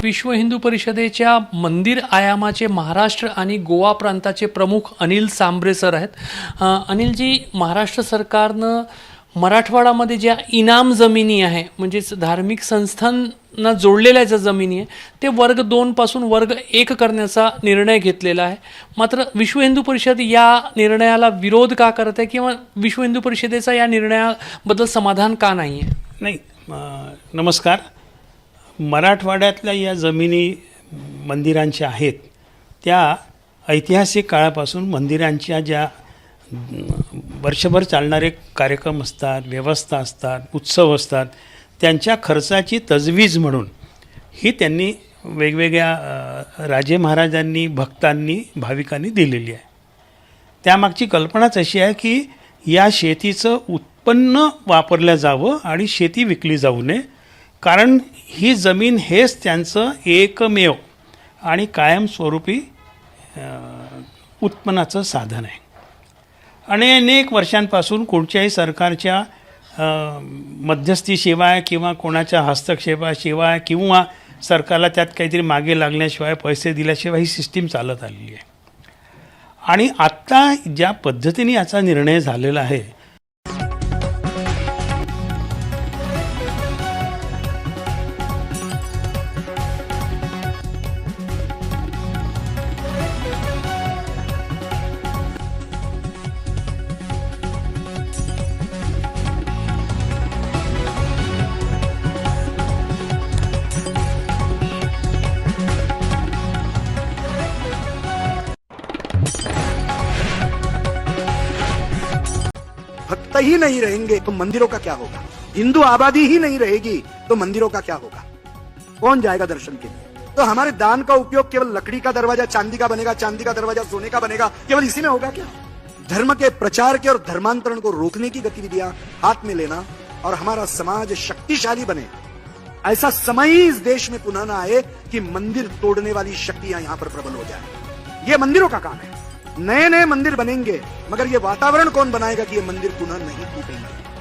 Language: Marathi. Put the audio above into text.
विश्व हिंदू परिषदेच्या मंदिर आयामाचे महाराष्ट्र आणि गोवा प्रांताचे प्रमुख अनिल सांबरे सर आहेत। अनिलजी, महाराष्ट्र सरकारनं मराठवाडामध्ये ज्या इनाम जमिनी आहे म्हणजेच धार्मिक संस्थांना जोडलेल्या ज्या जमिनी आहे ते वर्ग 2 पासून वर्ग 1 करण्याचा निर्णय घेतलेला आहे। मात्र विश्व हिंदू परिषद या निर्णयाला विरोध का करत आहे किंवा विश्व हिंदू परिषदेचा या निर्णयाबद्दल समाधान का नाही आहे? नाही, नमस्कार. मराठवाड्यातल्या या जमिनी मंदिरांच्या आहेत त्या ऐतिहासिक काळापासून मंदिरांच्या ज्या वर्षभर चालणारे कार्यक्रम असतात, व्यवस्था असतात, उत्सव असतात, त्यांच्या खर्चाची तजवीज म्हणून ही त्यांनी वेगवेगळ्या राजे महाराजांनी, भक्तांनी, भाविकांनी दिलेली आहे. त्यामागची कल्पनाच अशी आहे की या शेतीचं उत्पन्न वापरलं जावं आणि शेती विकली जाऊ नये, कारण ही जमीन हेच त्यांचं एकमेव आणि कायमस्वरूपी उत्पन्नाचं साधन आहे. आणि अनेक वर्षांपासून कोणत्याही सरकारच्या मध्यस्थी शिवाय किंवा कोणाच्या हस्तक्षेपाशिवाय किंवा सरकारला त्यात काहीतरी मागे लागल्याशिवाय, पैसे दिल्याशिवाय ही सिस्टीम चालत आलेली आहे. आणि आत्ता ज्या पद्धतीने याचा निर्णय झालेला आहे, भक्त ही नहीं रहेंगे तो मंदिरों का क्या होगा? हिंदू आबादी ही नहीं रहेगी तो मंदिरों का क्या होगा? कौन जाएगा दर्शन के लिए? तो हमारे दान का उपयोग केवल लकड़ी का दरवाजा चांदी का बनेगा, चांदी का दरवाजा सोने का बनेगा, केवल इसी में होगा क्या? धर्म के प्रचार के और धर्मांतरण को रोकने की गतिविधियां हाथ में लेना और हमारा समाज शक्तिशाली बने, ऐसा समय ही इस देश में पुनः न आए कि मंदिर तोड़ने वाली शक्तियां यहां पर प्रबल हो जाए। ये मंदिरों का काम है। नए नए मंदिर बनेंगे, मगर ये वातावरण कौन बनाएगा कि ये मंदिर पुनः नहीं टूटेंगे?